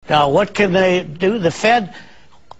Now, what can they do? The Fed,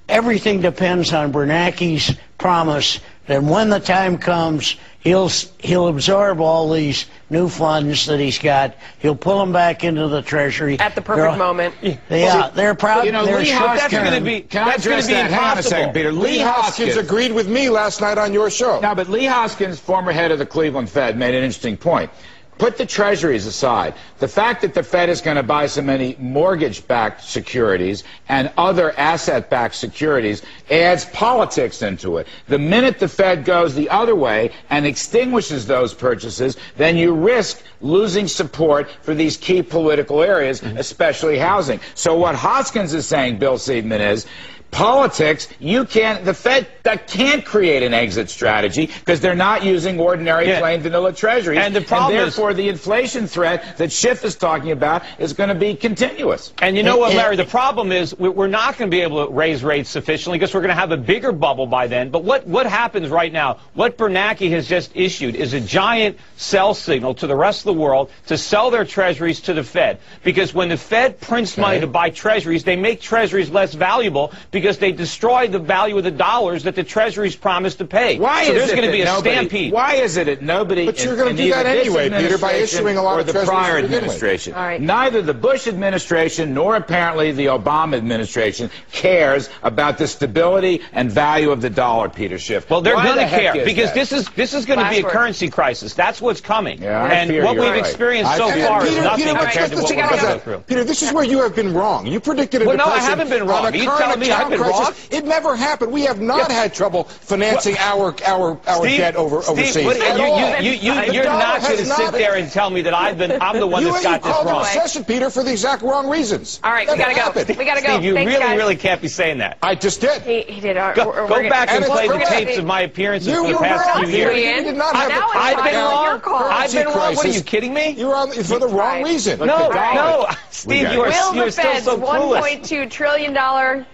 everything depends on Bernanke's promise that when the time comes, he'll absorb all these new funds that he's got. He'll pull them back into the Treasury at the perfect moment. Yeah, they're proud. You know, Lee Hoskins, that's going to be. Can I address that? Hang on a second, Peter. Lee Hoskins agreed with me last night on your show. No, but Lee Hoskins, former head of the Cleveland Fed, made an interesting point. Put the treasuries aside. The fact that the Fed is going to buy so many mortgage-backed securities and other asset-backed securities adds politics into it. The minute the Fed goes the other way and extinguishes those purchases, then you risk losing support for these key political areas, especially housing. So what Hoskins is saying, Bill Seidman, is politics, the Fed can't create an exit strategy because they're not using ordinary plain vanilla treasuries. And the problem therefore, the inflation threat that Schiff is talking about is going to be continuous. And you know what, Larry, the problem is we're not going to be able to raise rates sufficiently because we're going to have a bigger bubble by then. But what happens right now, what Bernanke has just issued is a giant sell signal to the rest of the world to sell their treasuries to the Fed. Because when the Fed prints money to buy treasuries, they make treasuries less valuable because they destroy the value of the dollars that the treasuries promised to pay. Why so is there's going to be a nobody, stampede. Why is it that nobody, but you're going to do that anyway, Peter, by issuing a lot of the treasuries prior to begin with. administration? Right. Neither the Bush administration nor apparently the Obama administration cares about the stability and value of the dollar, Peter Schiff. Well, they're going to care because that? this is going to be a currency crisis. That's what's coming. Yeah, and what we've experienced so far is nothing compared to what we're going to go through. Peter, this is where you have been wrong. You predicted a Well, no, I depression haven't been wrong. on a You current telling me I've account been crisis. wrong? It never happened. We have not had trouble financing our debt overseas. Steve, you're not going to sit there and tell me that I'm the one that's got this wrong. You wrong. called a recession, Peter, for the exact wrong reasons. All right, we got to go. We got to go. Steve, you Thanks, guys. really can't be saying that. I just did. He did. Go back and play the tapes of my appearances for the past few years. You did not have I've been wrong. currency I've been wrong. What are crisis. you kidding me? You're on for the wrong reason. No, Steve, you're Will still the Fed's so clueless. $1.2 trillion.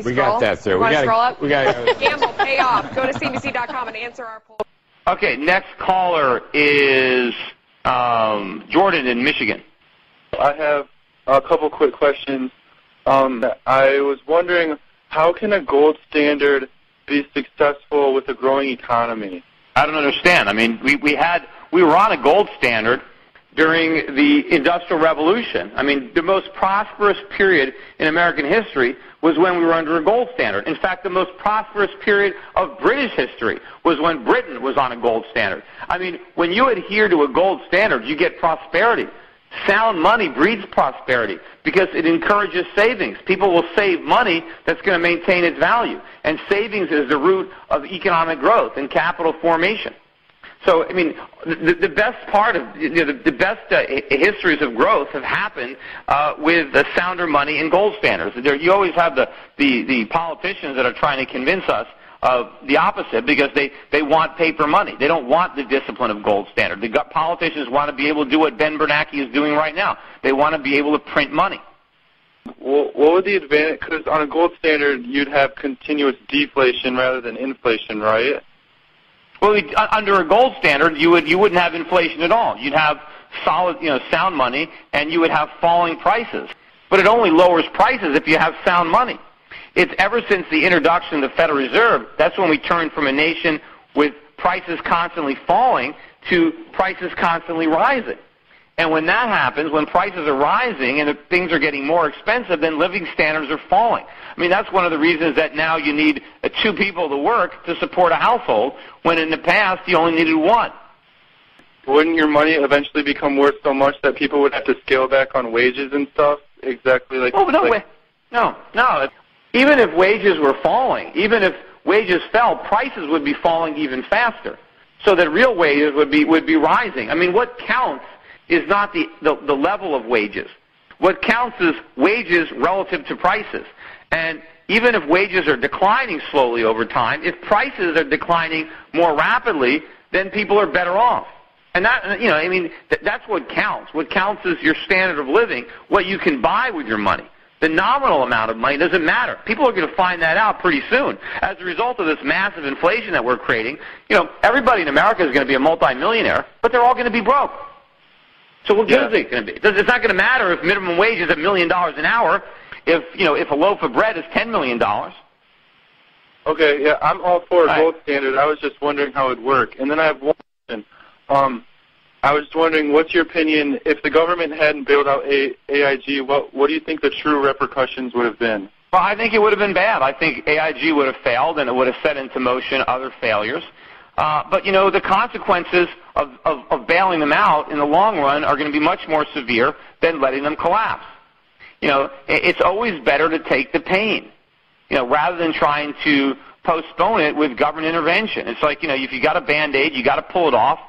We got that through. Want to scroll up? We got Gamble, pay off. Go to CBC.com and answer our poll. Okay, next caller is Jordan in Michigan. I have a couple quick questions. I was wondering, how can a gold standard be successful with a growing economy? I don't understand. I mean, we were on a gold standard during the Industrial Revolution. I mean, the most prosperous period in American history was when we were under a gold standard. In fact, the most prosperous period of British history was when Britain was on a gold standard. I mean, when you adhere to a gold standard, you get prosperity. Sound money breeds prosperity because it encourages savings. People will save money that's going to maintain its value. And savings is the root of economic growth and capital formation. So, I mean, the best part of, the best histories of growth have happened with the sounder money and gold standards. You always have the politicians that are trying to convince us of the opposite because they want paper money. They don't want the discipline of gold standard. The politicians want to be able to do what Ben Bernanke is doing right now. They want to be able to print money. Well, what would the advantage? Because on a gold standard, you'd have continuous deflation rather than inflation, right? Well, under a gold standard, you wouldn't have inflation at all. You'd have solid, sound money, and you would have falling prices. But it only lowers prices if you have sound money. It's ever since the introduction of the Federal Reserve, that's when we turned from a nation with prices constantly falling to prices constantly rising. And when that happens, when prices are rising and things are getting more expensive, then living standards are falling. I mean, that's one of the reasons that now you need 2 people to work to support a household, when in the past you only needed 1. Wouldn't your money eventually become worth so much that people would have to scale back on wages and stuff? Exactly like... Oh, no. Even if wages were falling, even if wages fell, prices would be falling even faster, so that real wages would be rising. I mean, what counts is not the level of wages. What counts is wages relative to prices. And even if wages are declining slowly over time, if prices are declining more rapidly, then people are better off. And that, that's what counts. What counts is your standard of living, what you can buy with your money. The nominal amount of money doesn't matter. People are going to find that out pretty soon. As a result of this massive inflation that we're creating, everybody in America is going to be a multimillionaire, but they're all going to be broke. So what good is it going to be? It's not going to matter if minimum wage is $1 million an hour if a loaf of bread is $10 million. Okay, yeah, I'm all for a gold standard. I was just wondering how it would work. And then I have one question. I was just wondering, what's your opinion, if the government hadn't bailed out AIG, what do you think the true repercussions would have been? Well, I think it would have been bad. I think AIG would have failed, and it would have set into motion other failures. But, you know, the consequences of bailing them out in the long run are going to be much more severe than letting them collapse. You know, it's always better to take the pain, you know, rather than trying to postpone it with government intervention. It's like, you know, if you got a Band-Aid, you got to pull it off.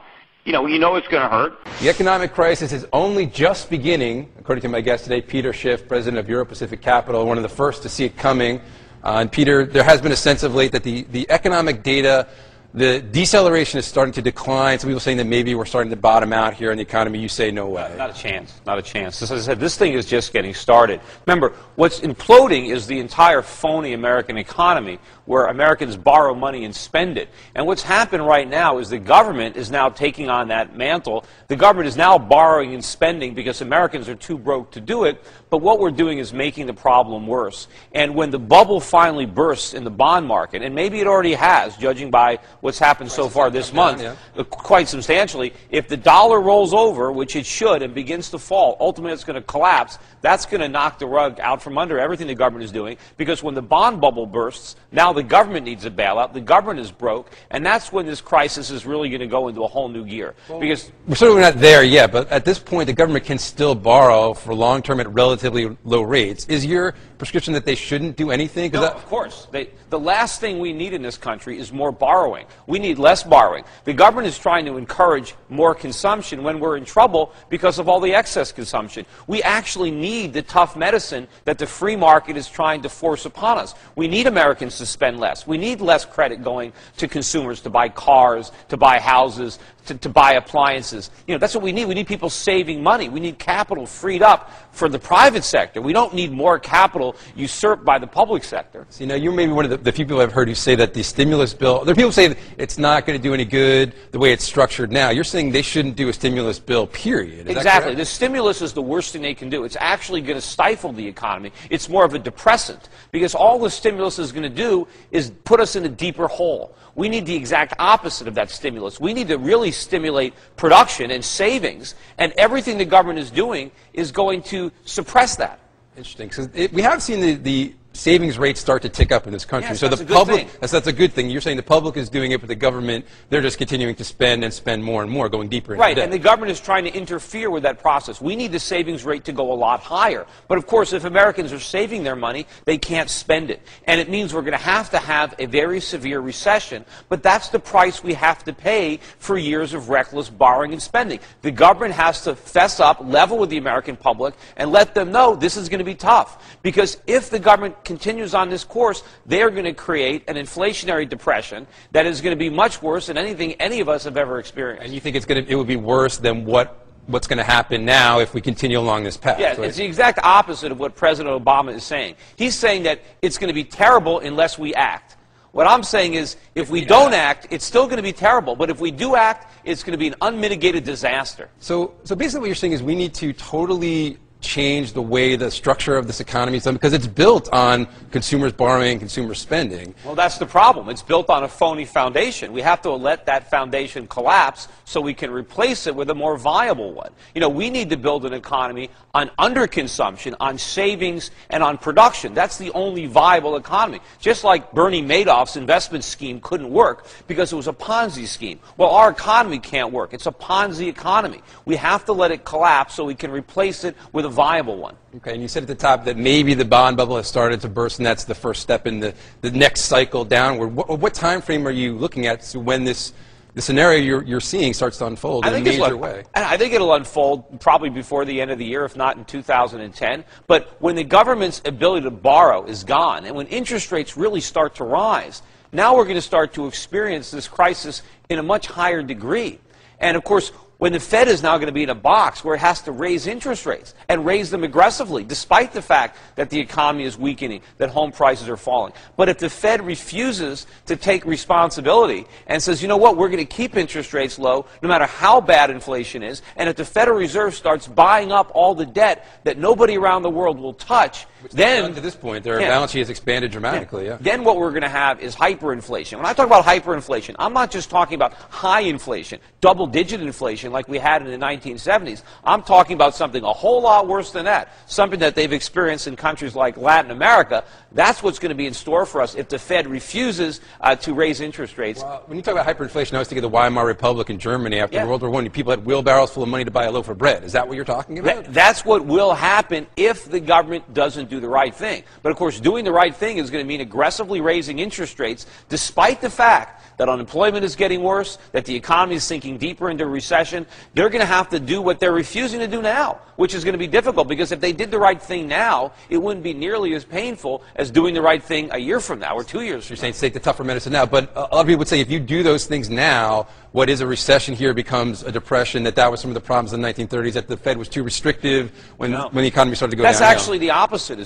You know it's going to hurt. The economic crisis is only just beginning, according to my guest today, Peter Schiff, president of Euro-Pacific Capital, one of the first to see it coming. And Peter, there has been a sense of late that the economic data, the deceleration is starting to decline. Some people saying that maybe we're starting to bottom out here in the economy. You say no way. Not a chance. Not a chance. As I said, this thing is just getting started. Remember, what's imploding is the entire phony American economy, where Americans borrow money and spend it. And what's happened right now is the government is now taking on that mantle. The government is now borrowing and spending because Americans are too broke to do it. But what we're doing is making the problem worse. And when the bubble finally bursts in the bond market, and maybe it already has, judging by what's happened so far this month, quite substantially, if the dollar rolls over, which it should, and begins to fall, ultimately it's going to collapse. That's going to knock the rug out from under everything the government is doing, because when the bond bubble bursts, now the government needs a bailout, the government is broke, and that's when this crisis is really going to go into a whole new gear. Because we're certainly not there yet, but at this point the government can still borrow for long-term at relatively low rates. Is your prescription that they shouldn't do anything? No, of course. The last thing we need in this country is more borrowing. We need less borrowing. The government is trying to encourage more consumption when we're in trouble because of all the excess consumption. We actually need the tough medicine that the free market is trying to force upon us. We need Americans to spend less. We need less credit going to consumers to buy cars, to buy houses, to buy appliances. You know, that's what we need. We need people saving money. We need capital freed up for the private sector. We don't need more capital usurped by the public sector. So, you know, you're maybe one of the few people I've heard who say that the stimulus bill, there are people who say that it's not going to do any good the way it's structured now. You're saying they shouldn't do a stimulus bill, period. Is exactly. The stimulus is the worst thing they can do. It's actually going to stifle the economy. It's more of a depressant, because all the stimulus is going to do is put us in a deeper hole. We need the exact opposite of that stimulus. We need to really stimulate production and savings, and everything the government is doing is going to suppress that. Interesting. So we have seen the savings rates start to tick up in this country. Yes, so that's the a good public, thing. that's a good thing. You're saying the public is doing it, but the government, they're just continuing to spend and spend more and more, going deeper into right, debt. and the government is trying to interfere with that process. We need the savings rate to go a lot higher. But of course, if Americans are saving their money, they can't spend it. And it means we're going to have a very severe recession. But that's the price we have to pay for years of reckless borrowing and spending. The government has to fess up, level with the American public, and let them know this is going to be tough. Because if the government continues on this course, they're going to create an inflationary depression that is going to be much worse than anything any of us have ever experienced. And you think it would be worse than what's going to happen now if we continue along this path? Yeah, right? It's the exact opposite of what President Obama is saying. He's saying that it's going to be terrible unless we act. What I'm saying is, if we don't act, it's still going to be terrible. But if we do act, it's going to be an unmitigated disaster. So basically what you're saying is we need to totally change the way the structure of this economy is done, because it's built on consumers borrowing, consumers spending. Well, that's the problem. It's built on a phony foundation. We have to let that foundation collapse so we can replace it with a more viable one. You know, we need to build an economy on underconsumption, on savings, and on production. That's the only viable economy. Just like Bernie Madoff's investment scheme couldn't work because it was a Ponzi scheme. Well, our economy can't work. It's a Ponzi economy. We have to let it collapse so we can replace it with a viable one. Okay, and you said at the top that maybe the bond bubble has started to burst, and that's the first step in the next cycle downward. What time frame are you looking at to when the scenario you're seeing starts to unfold in a major way? I think it'll unfold probably before the end of the year, if not in 2010. But when the government's ability to borrow is gone, and when interest rates really start to rise, now we're going to start to experience this crisis in a much higher degree. And of course, when the Fed is now going to be in a box where it has to raise interest rates and raise them aggressively, despite the fact that the economy is weakening, that home prices are falling. But if the Fed refuses to take responsibility and says, you know what, we're going to keep interest rates low no matter how bad inflation is, and if the Federal Reserve starts buying up all the debt that nobody around the world will touch, then to this point, their balance sheet has expanded dramatically. Then what we're going to have is hyperinflation. When I talk about hyperinflation, I'm not just talking about high inflation, double-digit inflation like we had in the 1970s. I'm talking about something a whole lot worse than that, something that they've experienced in countries like Latin America. That's what's going to be in store for us if the Fed refuses to raise interest rates. Well, when you talk about hyperinflation, I was thinking of the Weimar Republic in Germany after World War I. People had wheelbarrows full of money to buy a loaf of bread. Is that what you're talking about? That's what will happen if the government doesn't do the right thing. But of course, doing the right thing is going to mean aggressively raising interest rates, despite the fact that unemployment is getting worse, that the economy is sinking deeper into a recession. They're going to have to do what they're refusing to do now, which is going to be difficult, because if they did the right thing now, it wouldn't be nearly as painful as doing the right thing a year from now or 2 years from now. You're saying take the tougher medicine now, but a lot of people would say if you do those things now, what is a recession here becomes a depression, that was some of the problems in the 1930s, that the Fed was too restrictive when the economy started to go down. That's actually the opposite.